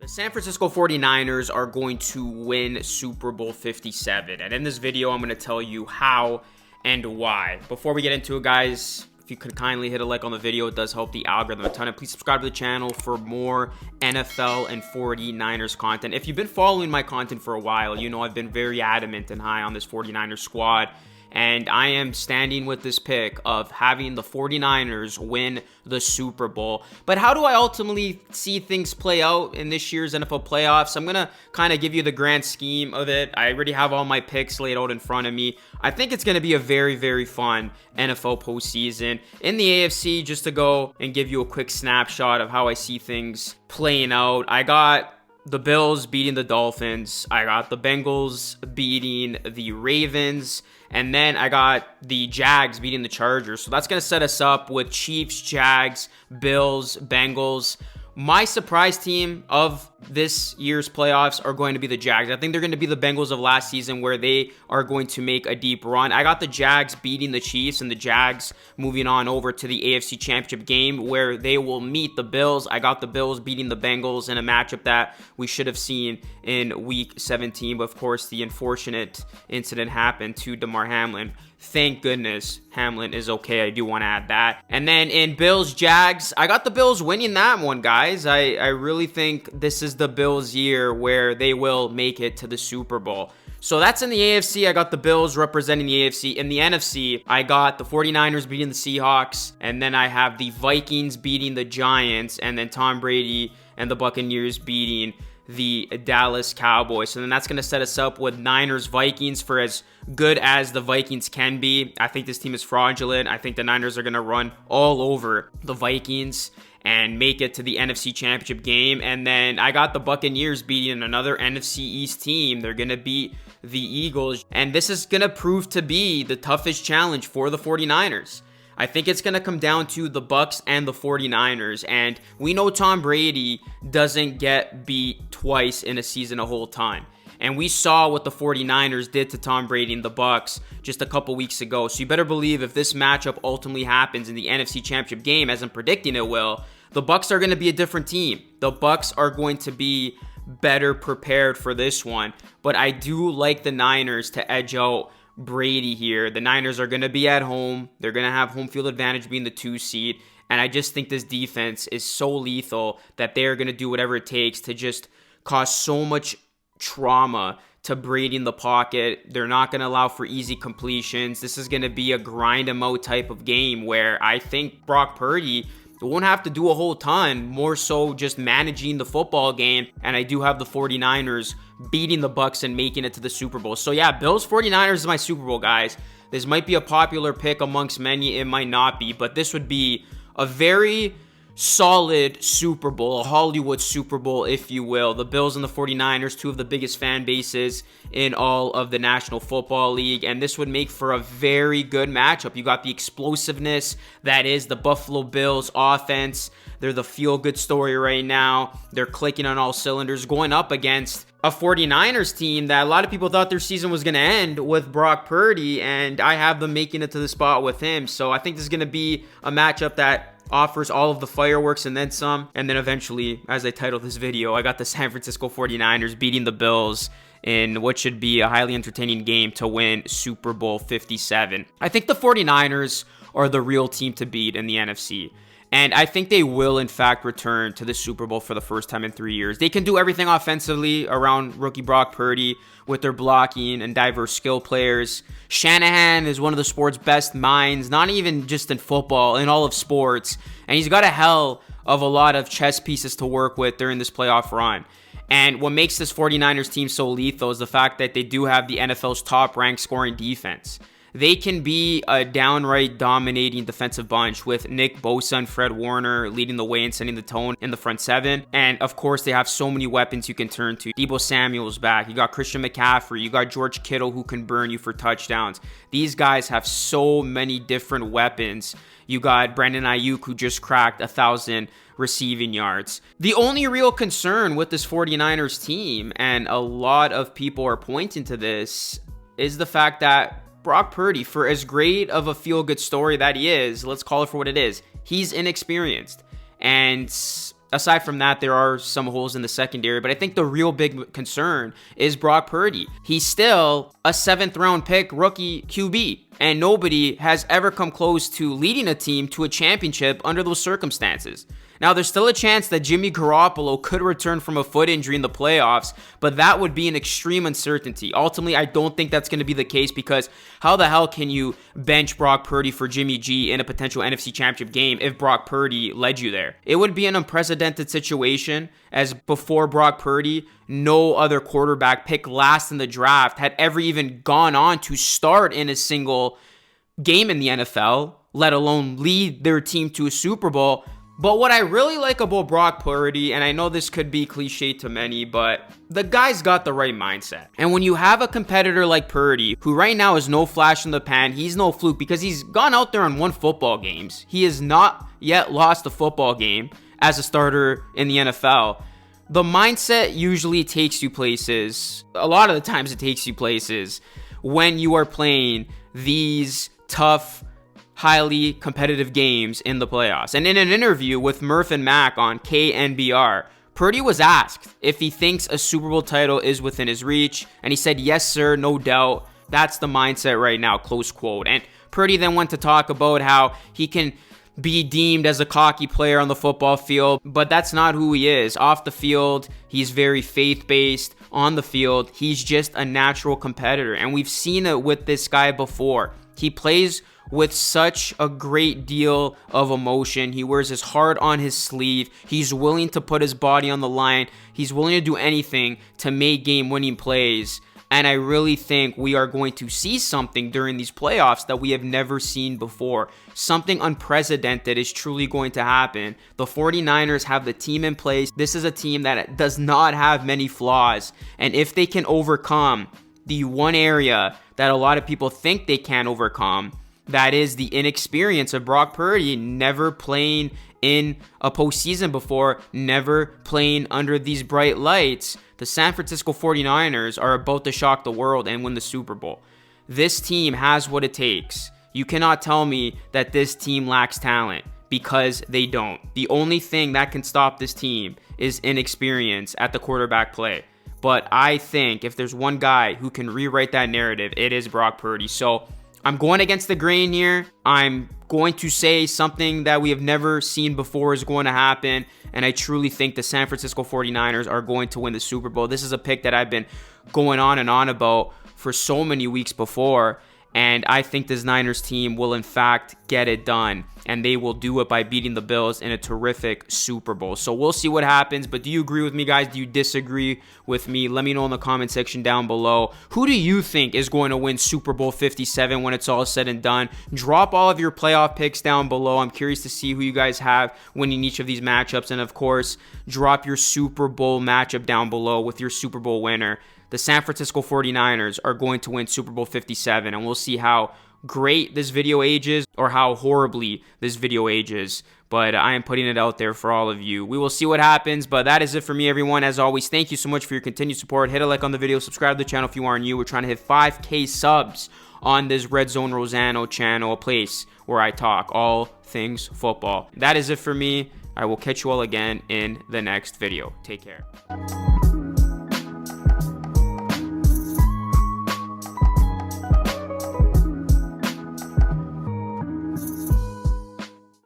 The San Francisco 49ers are going to win Super Bowl 57. And in this video, I'm going to tell you how and why. Before we get into it, guys, if you could kindly hit a like on the video, it does help the algorithm a ton. And please subscribe to the channel for more NFL and 49ers content. If you've been following my content for a while, you know I've been very adamant and high on this 49ers squad. And I am standing with this pick of having the 49ers win the Super Bowl. But how do I ultimately see things play out in this year's NFL playoffs? I'm going to kind of give you the grand scheme of it. I already have all my picks laid out in front of me. I think it's going to be a very, very fun NFL postseason. In the AFC, just to go and give you a quick snapshot of how I see things playing out, I got the Bills beating the Dolphins. I got the Bengals beating the Ravens. And then I got the Jags beating the Chargers. So that's going to set us up with Chiefs, Jags, Bills, Bengals. My surprise team of this year's playoffs are going to be the Jags. I think they're going to be the Bengals of last season where they are going to make a deep run. I got the Jags beating the Chiefs and the Jags moving on over to the AFC Championship game where they will meet the Bills. I got the Bills beating the Bengals in a matchup that we should have seen in Week 17. But of course, the unfortunate incident happened to Damar Hamlin. Thank goodness Hamlin is okay. I do want to add that. And then in Bills Jags, I got the Bills winning that one, guys. I really think this is the Bills' year where they will make it to the Super Bowl. So that's in the AFC. I got the Bills representing the AFC. In the NFC, I got the 49ers beating the Seahawks. And then I have the Vikings beating the Giants. And then Tom Brady and the Buccaneers beating the Dallas Cowboys. So then that's going to set us up with Niners-Vikings for as good as the Vikings can be. I think this team is fraudulent. I think the Niners are going to run all over the Vikings and make it to the NFC Championship game. And then I got the Buccaneers beating another NFC East team. They're going to beat the Eagles. And this is going to prove to be the toughest challenge for the 49ers. I think it's going to come down to the Bucs and the 49ers. And we know Tom Brady doesn't get beat twice in a season a whole time. And we saw what the 49ers did to Tom Brady and the Bucs just a couple weeks ago. So you better believe if this matchup ultimately happens in the NFC Championship game, as I'm predicting it will, the Bucs are going to be a different team. The Bucs are going to be better prepared for this one. But I do like the Niners to edge out Brady here. The Niners are going to be at home. They're going to have home field advantage being the 2 seed. And I just think this defense is so lethal that they're going to do whatever it takes to just cause so much trauma to Brady in the pocket. They're not going to allow for easy completions. This is going to be a grind 'em out type of game where I think Brock Purdy won't have to do a whole ton, more so just managing the football game. And I do have the 49ers beating the Bucs and making it to the Super Bowl. So yeah, Bills 49ers is my Super Bowl, guys. This might be a popular pick amongst many. It might not be, but this would be a very solid Super Bowl, a Hollywood Super Bowl, if you will. The Bills and the 49ers, two of the biggest fan bases in all of the National Football League, and this would make for a very good matchup. You got the explosiveness that is the Buffalo Bills offense. They're the feel-good story right now. They're clicking on all cylinders, going up against a 49ers team that a lot of people thought their season was going to end with Brock Purdy, and I have them making it to the spot with him. So I think this is going to be a matchup that offers all of the fireworks and then some. And then eventually, as I titled this video, I got the San Francisco 49ers beating the Bills in what should be a highly entertaining game to win Super Bowl 57. I think the 49ers are the real team to beat in the NFC. And I think they will, in fact, return to the Super Bowl for the first time in 3 years. They can do everything offensively around rookie Brock Purdy with their blocking and diverse skill players. Shanahan is one of the sport's best minds, not even just in football, in all of sports. And he's got a hell of a lot of chess pieces to work with during this playoff run. And what makes this 49ers team so lethal is the fact that they do have the NFL's top-ranked scoring defense. They can be a downright dominating defensive bunch with Nick Bosa and Fred Warner leading the way and setting the tone in the front seven. And of course, they have so many weapons you can turn to. Deebo Samuel's back. You got Christian McCaffrey. You got George Kittle who can burn you for touchdowns. These guys have so many different weapons. You got Brandon Ayuk who just cracked 1,000 receiving yards. The only real concern with this 49ers team, and a lot of people are pointing to this, is the fact that Brock Purdy, for as great of a feel-good story that he is, let's call it for what it is, he's inexperienced. And Aside from that, there are some holes in the secondary, but I think the real big concern is Brock Purdy. He's still a 7th round pick rookie QB, and nobody has ever come close to leading a team to a championship under those circumstances. Now, there's still a chance that Jimmy Garoppolo could return from a foot injury in the playoffs, but that would be an extreme uncertainty. Ultimately, I don't think that's going to be the case, because how the hell can you bench Brock Purdy for Jimmy G in a potential NFC Championship game if Brock Purdy led you there? It would be an unprecedented situation, as before Brock Purdy, no other quarterback picked last in the draft had ever even gone on to start in a single game in the NFL, let alone lead their team to a Super Bowl. But what I really like about Brock Purdy, and I know this could be cliche to many, but the guy's got the right mindset. And when you have a competitor like Purdy, who right now is no flash in the pan, he's no fluke, because he's gone out there and won football games. He has not yet lost a football game as a starter in the NFL. The mindset usually takes you places. A lot of the times it takes you places when you are playing these tough, highly competitive games in the playoffs. And in an interview with Murph and Mac on KNBR, Purdy was asked if he thinks a Super Bowl title is within his reach, and he said, "Yes, sir, no doubt. That's the mindset right now," close quote. And Purdy then went to talk about how he can be deemed as a cocky player on the football field, but that's not who he is. Off the field, he's very faith-based. On the field, he's just a natural competitor, and we've seen it with this guy before. He plays with such a great deal of emotion. He wears his heart on his sleeve. He's willing to put his body on the line. He's willing to do anything to make game-winning plays. And I really think we are going to see something during these playoffs that we have never seen before. Something unprecedented is truly going to happen. The 49ers have the team in place. This is a team that does not have many flaws. And if they can overcome the one area that a lot of people think they can overcome, that is the inexperience of Brock Purdy, never playing in a postseason before, never playing under these bright lights, the San Francisco 49ers are about to shock the world and win the Super Bowl. This team has what it takes. You cannot tell me that this team lacks talent, because they don't. The only thing that can stop this team is inexperience at the quarterback play. But I think if there's one guy who can rewrite that narrative, it is Brock Purdy. So I'm going against the grain here. I'm going to say something that we have never seen before is going to happen, and I truly think the San Francisco 49ers are going to win the Super Bowl. This is a pick that I've been going on and on about for so many weeks before, and I think this Niners team will in fact get it done, and they will do it by beating the Bills in a terrific Super Bowl. So we'll see what happens, but do you agree with me, guys? Do you disagree with me? Let me know in the comment section down below. Who do you think is going to win Super Bowl 57 when it's all said and done? Drop all of your playoff picks down below. I'm curious to see who you guys have winning each of these matchups, and of course, drop your Super Bowl matchup down below with your Super Bowl winner. The San Francisco 49ers are going to win Super Bowl 57, and we'll see how great this video ages or how horribly this video ages. But I am putting it out there for all of you. We will see what happens, but that is it for me, everyone. As always, thank you so much for your continued support. Hit a like on the video, subscribe to the channel if you are new. We're trying to hit 5K subs on this Red Zone Rosano channel, a place where I talk all things football. That is it for me. I will catch you all again in the next video. Take care.